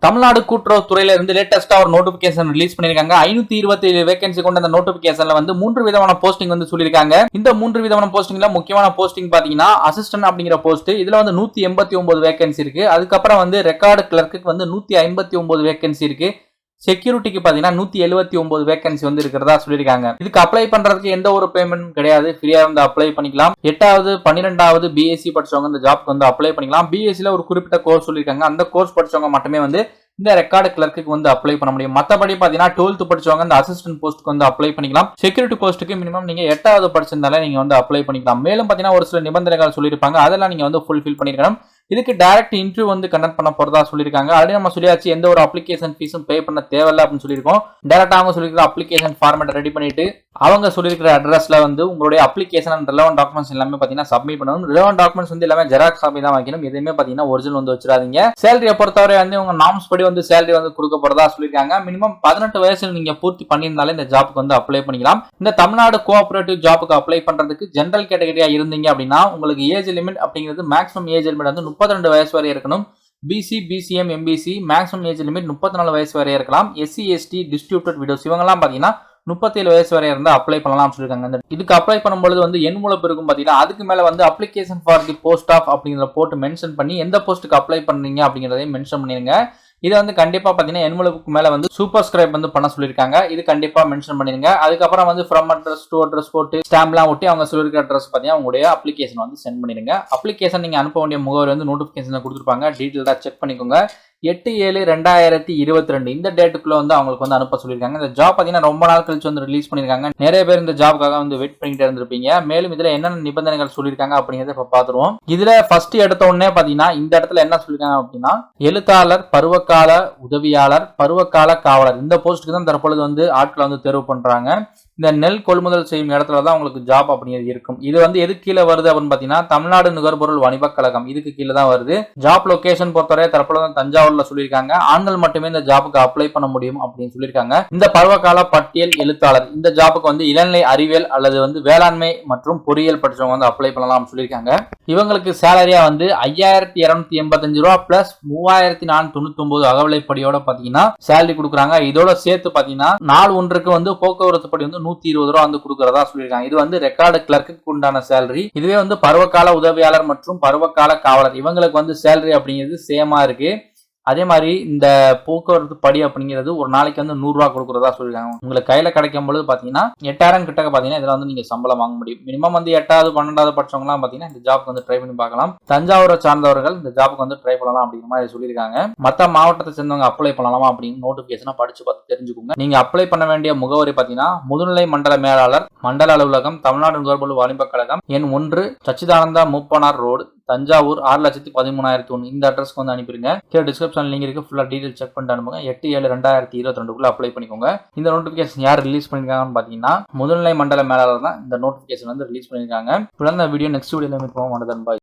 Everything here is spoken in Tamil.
தமிழ்நாடு கூட்டுறவுத்துறையில இருந்து லேட்டஸ்டா ஒரு நோட்டிபிகேஷன் ரிலீஸ் பண்ணிருக்காங்க. 527 வேகன்சி கொண்ட அந்த நோட்டிபிகேஷன்ல வந்து 3 விதமான போஸ்டிங் வந்து சொல்லிருக்காங்க. இந்த 3 விதமான போஸ்டிங்ல முக்கியமான போஸ்டிங் பாத்தீங்கன்னா அசிஸ்டன்ட் அப்படிங்கிற போஸ்ட். இதுல வந்து 189 வேகன்சி இருக்கு. அதுக்கப்புறம் வந்து ரெக்கார்டு கிளர்க்கு வந்து 159 வேகன்சி இருக்கு. செக்யூரிட்டிக்கு பாத்தீங்கன்னா 179 வேகன்சி வந்து இருக்கிறதா சொல்லியிருக்காங்க. இதுக்கு அப்ளை பண்றதுக்கு எந்த ஒரு பேமெண்ட் கிடையாது. ஃப்ரீயா வந்து அப்ளை பண்ணிக்கலாம். 8வது 12வது பிஎஸ்சி படிச்சவங்க இந்த ஜாப்க்கு வந்து அப்ளை பண்ணிக்கலாம். பிஎஸ்சில ஒரு குறிப்பிட்ட கோர்ஸ் சொல்லியிருக்காங்க. அந்த கோர்ஸ் படிச்சவங்க மட்டுமே வந்து இந்த ரெக்கார்டு கிளர்க்கு வந்து அப்ளை பண்ண முடியும். மத்தபடி பாத்தீங்கன்னா 12th படிச்சவங்க இந்த அசிஸ்டன்ட் போஸ்ட்க்கு வந்து அப்ளை பண்ணிக்கலாம். செக்யூரிட்டி போஸ்ட்டுக்கு மினிமம் நீங்க 8வது படிச்சிருந்தாலே நீங்க வந்து அப்ளை பண்ணிக்கலாம். மேலும் பாத்தீங்கன்னா ஒரு சில நிபந்தனைகள் சொல்லியிருப்பாங்க. அதெல்லாம் நீங்க வந்து ஃபுல்ஃபில் பண்ணிருக்கணும். இதுக்கு டைரக்ட் இன்டர்வியூ வந்து கண்டக்ட் பண்ண போறதா சொல்லியிருக்காங்க. ஆல்ரெடி நம்ம சொல்லியாச்சு எந்த ஒரு அப்ளிகேஷன் ஃபீஸும் பே பண்ண தேவையில்லை அப்படின்னு சொல்லியிருக்கோம். டைரக்டா அவங்க சொல்லியிருக்கிற அப்ளிகேஷன் ஃபார்மேட் ரெடி பண்ணிட்டு அவங்க சொல்லியிருக்கிற அட்ரஸ்ல வந்து உங்களுடைய அப்ளிகேஷன் அண்ட் ரிலவன்ட் டாக்குமெண்ட்ஸ் எல்லாமே பாத்தீங்கன்னா சப்மிட் பண்ணணும். ரிலவன்ட் டாக்குமெண்ட்ஸ் வந்து எல்லாமே ஜெராக்ஸ் காப்பி தான் வைக்கணும். எதுவுமே பாத்தீங்கன்னா ஒரிஜினல் வந்து வச்சிடாதீங்க. சேலரியை பொறுத்தவரை வந்து உங்க நார்ம்ஸ் படி வந்து சேலரி வந்து கொடுக்க போறதா சொல்லியிருக்காங்க. மினிமம் 18 வயசுல நீங்க பூர்த்தி பண்ணியிருந்தாலே இந்த ஜாப்க்கு வந்து அப்ளை பண்ணிக்கலாம். இந்த தமிழ்நாடு கோஆபரேட்டிவ் ஜாப்புக்கு அப்ளை பண்றதுக்கு ஜெனரல் கேட்டகரியா இருந்தீங்க அப்படின்னா உங்களுக்கு ஏஜ் லிமிட் அப்படிங்கிறது மேக்ஸிமம் ஏஜ் லிமிட் வந்து 32 வயசு வரை இருக்கணும். BC, BCM, MBC maximum age limit 34 வயசு வரை இருக்கலாம். எஸ்சி, எஸ்டி, டிஸ்ட்ரிபியூட்டட் விடோஸ் இவங்கெல்லாம் பாத்தீங்கன்னா 37 வயசு வரை இருந்தா அப்ளை பண்ணலாம் சொல்லிருக்காங்க. இதுக்கு அப்ளை பண்ணும்போது வந்து என் மூலம் இருக்கும் பாத்தீங்கன்னா அதுக்கு மேல வந்து application for the post of அப்படிங்கிற போட்டு மென்ஷன் பண்ணி எந்த போஸ்ட்டுக்கு அப்ளை பண்றீங்க அப்படிங்கறதையும் மென்ஷன் பண்ணிருங்க. இதை வந்து கண்டிப்பா பாத்தீங்கன்னா என்வலப்புக்கு மேல வந்து சூப்பர் ஸ்கிரைப் வந்து பண்ண சொல்லியிருக்காங்க. இது கண்டிப்பா மென்ஷன் பண்ணிருங்க. அதுக்கப்புறம் வந்து ஃப்ரம் அட்ரஸ் டு அட்ரஸ் போட்டு ஸ்டாம்ப்லாம் ஒட்டி அவங்க சொல்லியிருக்கிற அட்ரஸ் பாத்தீங்கன்னா உங்களுடைய அப்ளிகேஷன் வந்து சென்ட் பண்ணிருங்க. அப்ளிகேஷன் நீங்க அனுப்ப வேண்டிய முகவரி வந்து நோட்டிபிகேஷன்ல கொடுத்துருப்பாங்க. டீட்டெயிலா செக் பண்ணிக்கோங்க. 8/7/2022 இந்த டேட்டுக்குள்ள வந்து அவங்களுக்கு வந்து அனுப்ப சொல்லியிருக்காங்க. இந்த ஜாப் பாத்தீங்கன்னா ரொம்ப நாள் கழிச்சு வந்து ரிலீஸ் பண்ணிருக்காங்க. நிறைய பேர் இந்த ஜாப்காக வந்து வெயிட் பண்ணிட்டு இருந்திருப்பீங்க. மேலும் இதுல என்னென்ன நிபந்தனைகள் சொல்லியிருக்காங்க அப்படிங்கறத இப்ப பாத்துருவோம். இதுல ஃபர்ஸ்ட் எடுத்த உடனே பாத்தீங்கன்னா இந்த இடத்துல என்ன சொல்லிருக்காங்க அப்படின்னா எழுத்தாளர், பருவகால உதவியாளர், பருவகால காவலர் இந்த போஸ்ட்டுக்கு தான் தற்பொழுது வந்து ஆட்களை வந்து தேர்வு பண்றாங்க. இந்த நெல் கொள்முதல் செய்யும் இடத்துல தான் உங்களுக்கு ஜாப் அப்படிங்கிறது இருக்கும். இது வந்து எது கீழே வருது அப்படின்னு பாத்தீங்கன்னா தமிழ்நாடு நுகர்பொருள் வணிபக் கழகம் இதுக்கு கீழே தான் வருது. ஜாப் லொகேஷன் பொறுத்தவரை தற்பொழுது தஞ்சாவூர்ல சொல்லியிருக்காங்க. ஆண்கள் மட்டுமே இந்த ஜாபுக்கு அப்ளை பண்ண முடியும் அப்படின்னு சொல்லியிருக்காங்க. இந்த பருவகால பட்டியல் எழுத்தாளர் இந்த ஜாபுக்கு வந்து இளநிலை அறிவியல் அல்லது வந்து வேளாண்மை மற்றும் பொறியியல் படிச்சவங்க வந்து அப்ளை பண்ணலாம் சொல்லியிருக்காங்க. இவங்களுக்கு சேலரியா வந்து 5285 ரூபா பிளஸ் 3499 அகவிலைப்படியோட பாத்தீங்கன்னா சேலரி கொடுக்குறாங்க. இதோட சேர்த்து பாத்தீங்கன்னா நாள் ஒன்றுக்கு வந்து போக்குவரத்து படி வந்து 120 ரூபா வந்து கொடுக்கறதா சொல்லியிருக்காங்க. இது வந்து ரெக்கார்டு கிளர்க்கு உண்டான சேலரி. இதுவே வந்து பருவகால உதவியாளர் மற்றும் பருவகால காவலர் இவங்களுக்கு வந்து சேலரி அப்படிங்கிறது சேமா இருக்கு. அதே மாதிரி இந்த போக்குவரத்து படி அப்படிங்கிறது ஒரு நாளைக்கு வந்து 100 ரூபா கொடுக்கறதா சொல்லிருக்காங்க. உங்களுக்கு கையில கிடைக்கும் பொழுது பாத்தீங்கன்னா 8000 கிட்ட பாத்தீங்கன்னா இதுல வந்து நீங்க சம்பளம் வாங்க முடியும். மினிமம் வந்து 8வது 12வது படிச்சவங்க எல்லாம் பாத்தீங்கன்னா இந்த ஜாப்க்கு வந்து ட்ரை பண்ணி பார்க்கலாம். தஞ்சாவூரை சார்ந்தவர்கள் இந்த ஜாப்க்கு வந்து ட்ரை பண்ணலாம் அப்படிங்கிற மாதிரி சொல்லியிருக்காங்க. மத்த மாவட்டத்தை சேர்ந்தவங்க அப்ளை பண்ணலாமா அப்படின்னு நோட்டிபிகேஷனை படிச்சு பார்த்து தெரிஞ்சுக்கோங்க. நீங்க அப்ளை பண்ண வேண்டிய முகவரி பாத்தீங்கன்னா முதுநிலை மண்டல மேலாளர், மண்டல அலுவலகம், தமிழ்நாடு நுகர்பொருள் வாணிபக் கழகம், எண் 1, சச்சிதானந்தா மூப்பனார் ரோடு, தஞ்சாவூர் 6,13,001 இந்த அட்ரஸ்க்கு வந்து அனுப்பிடுங்க. கீழே டிஸ்கிரிப்ஷன் லிங்க் இருக்கு. ஃபுல்லா டீடைல் செக் பண்ணிட்டு அனுப்புங்க. 8/7/2022 அப்ளை பண்ணிக்கோங்க. இந்த நோட்டிபிகேஷன் யார் ரிலீஸ் பண்ணிருக்காங்கன்னு பாத்தீங்கன்னா முதுநிலை மண்டல மேலாளர் தான் இந்த நோட்டிபிகேஷன் வந்து ரிலீஸ் பண்ணிருக்காங்க. இந்த வீடியோ நெக்ஸ்ட் வீடியோல மீட் பண்ணுவோம். பாய்.